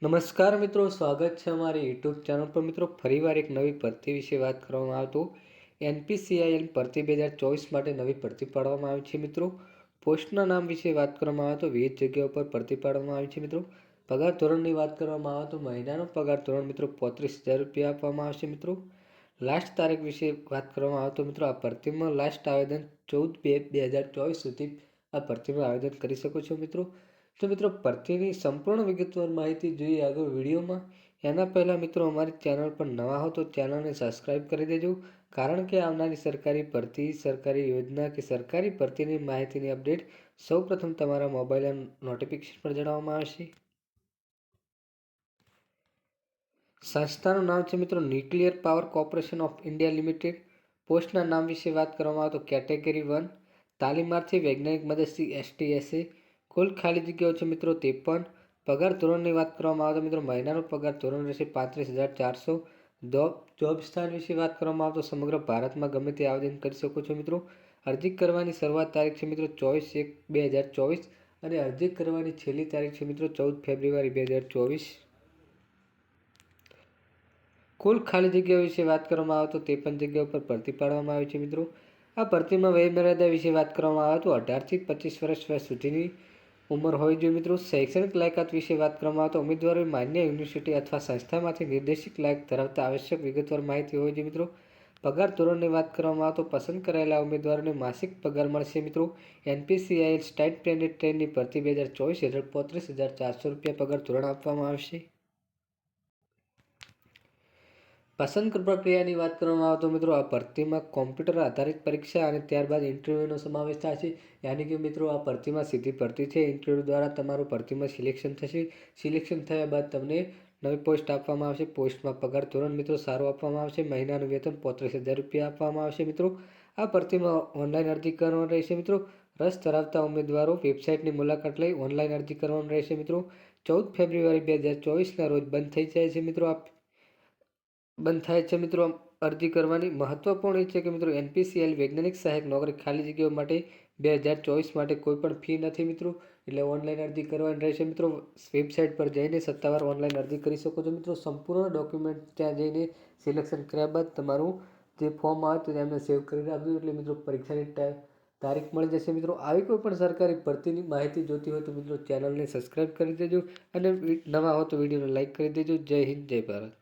નમસ્કાર મિત્રો, સ્વાગત છે અમારી યુટ્યુબ ચેનલ પર મિત્રો. ફરીવાર એક નવી ભરતી વિશે વાત કરવામાં આવતું. NPCIL ભરતી 2024 માટે નવી ભરતી પાડવામાં આવી છે મિત્રો. પોસ્ટના નામ વિશે વાત કરવામાં આવે તો 20 જગ્યાઓ પર ભરતી પાડવામાં આવી છે મિત્રો. પગાર ધોરણની વાત કરવામાં આવે તો મહિનાનો પગાર ધોરણ મિત્રો 35,000 રૂપિયા આપવામાં આવશે મિત્રો. લાસ્ટ તારીખ વિશે વાત કરવામાં આવે તો મિત્રો આ ભરતીમાં લાસ્ટ આવેદન 14/2/2024 સુધી આ ભરતીમાં આવેદન કરી શકો છો મિત્રો. તો મિત્રો ભરતીની સંપૂર્ણ વિગતવાર માહિતી જોઈએ આગળ વિડીયોમાં. એના પહેલાં મિત્રો અમારી ચેનલ પર નવા હો તો ચેનલને સબસ્ક્રાઈબ કરી દેજો, કારણ કે આવનારી સરકારી ભરતી, સરકારી યોજના કે સરકારી ભરતીની માહિતીની અપડેટ સૌપ્રથમ તમારા મોબાઈલ નોટિફિકેશન પર જણાવવામાં આવશે. સંસ્થાનું નામ છે મિત્રો nuclear power corporation of India limited. પોસ્ટના નામ વિશે વાત કરવામાં આવે તો કેટેગરી 1 તાલીમાર્થી વૈજ્ઞાનિક મદદથી STSA. કુલ ખાલી જગ્યાઓ છે મિત્રો 53. પગાર ધોરણની વાત કરવામાં આવે તો મિત્રો મહિનાનો પગાર ધોરણ રહેશે 35,400. જોબ સ્થાન વિશે વાત કરવામાં આવે તો સમગ્ર ભારતમાં ગમે તે આવેદન કરી શકો છો મિત્રો. અરજી કરવાની શરૂઆત તારીખ છે મિત્રો 24/1/2024 અને અરજી કરવાની છેલ્લી તારીખ છે મિત્રો 14 ફેબ્રુઆરી 2024. કુલ ખાલી જગ્યાઓ વિશે વાત કરવામાં આવે તો 53 જગ્યાઓ પર ભરતી પાડવામાં આવી છે મિત્રો. આ ભરતીમાં વયમર્યાદા વિશે વાત કરવામાં આવે તો 18થી 25 વર્ષ સુધીની ઉંમર હોવી જોઈએ મિત્રો. શૈક્ષણિક લાયકાત વિશે વાત કરવામાં આવે તો ઉમેદવારોએ માન્ય યુનિવર્સિટી અથવા સંસ્થામાંથી નિર્દેશિત લાયક ધરાવતા આવશ્યક વિગતવાર માહિતી હોવી જોઈએ મિત્રો. પગાર ધોરણની વાત કરવામાં આવે તો પસંદ કરાયેલા ઉમેદવારોને માસિક પગાર મળશે મિત્રો. NPCIL સ્ટાઇપેન્ડ ટ્રેનની ભરતી 2024 હેઠળ 35,400 રૂપિયા પગાર ધોરણ આપવામાં આવશે. પસંદ પ્રક્રિયાની વાત કરવામાં આવે તો મિત્રો આ ભરતીમાં કોમ્પ્યુટર આધારિત પરીક્ષા અને ત્યારબાદ ઇન્ટરવ્યૂનો સમાવેશ થાય છે. યાની કે મિત્રો આ ભરતીમાં સીધી ભરતી છે. ઇન્ટરવ્યૂ દ્વારા તમારું ભરતીમાં સિલેક્શન થશે. સિલેક્શન થયા બાદ તમને નવી પોસ્ટ આપવામાં આવશે. પોસ્ટમાં પગાર ધોરણ મિત્રો સારું આપવામાં આવશે. મહિનાનું વેતન 35,000 રૂપિયા આપવામાં આવશે મિત્રો. આ ભરતીમાં ઓનલાઈન અરજી કરવાની રહેશે મિત્રો. રસ ધરાવતા ઉમેદવારો વેબસાઇટની મુલાકાત લઈ ઓનલાઈન અરજી કરવાની રહેશે મિત્રો. 14 ફેબ્રુઆરી 2024ના રોજ બંધ થઈ જાય છે મિત્રો. બંધ થાય છે મિત્રો અરજી કરવાની. મહત્વપૂર્ણ એ છે કે મિત્રો NPCIL વૈજ્ઞાનિક સહાયક નોકરી ખાલી જગ્યાઓ માટે 2024 માટે કોઈ પણ ફી નથી મિત્રો. એટલે ઓનલાઈન અરજી કરવાની રહેશે મિત્રો. વેબસાઇટ પર જઈને સત્તાવાર ઓનલાઈન અરજી કરી શકો છો મિત્રો. સંપૂર્ણ ડોક્યુમેન્ટ ત્યાં જઈને સિલેક્શન કર્યા બાદ તમારું જે ફોર્મ આવે તો એમને સેવ કરી રાખજો. એટલે મિત્રો પરીક્ષાની તારીખ મળી જશે મિત્રો. આવી કોઈ પણ સરકારી ભરતીની માહિતી જોતી હોય તો મિત્રો ચેનલને સબસ્ક્રાઈબ કરી દેજો અને નવા હો તો વિડીયોને લાઈક કરી દેજો. જય હિન્દ, જય ભારત.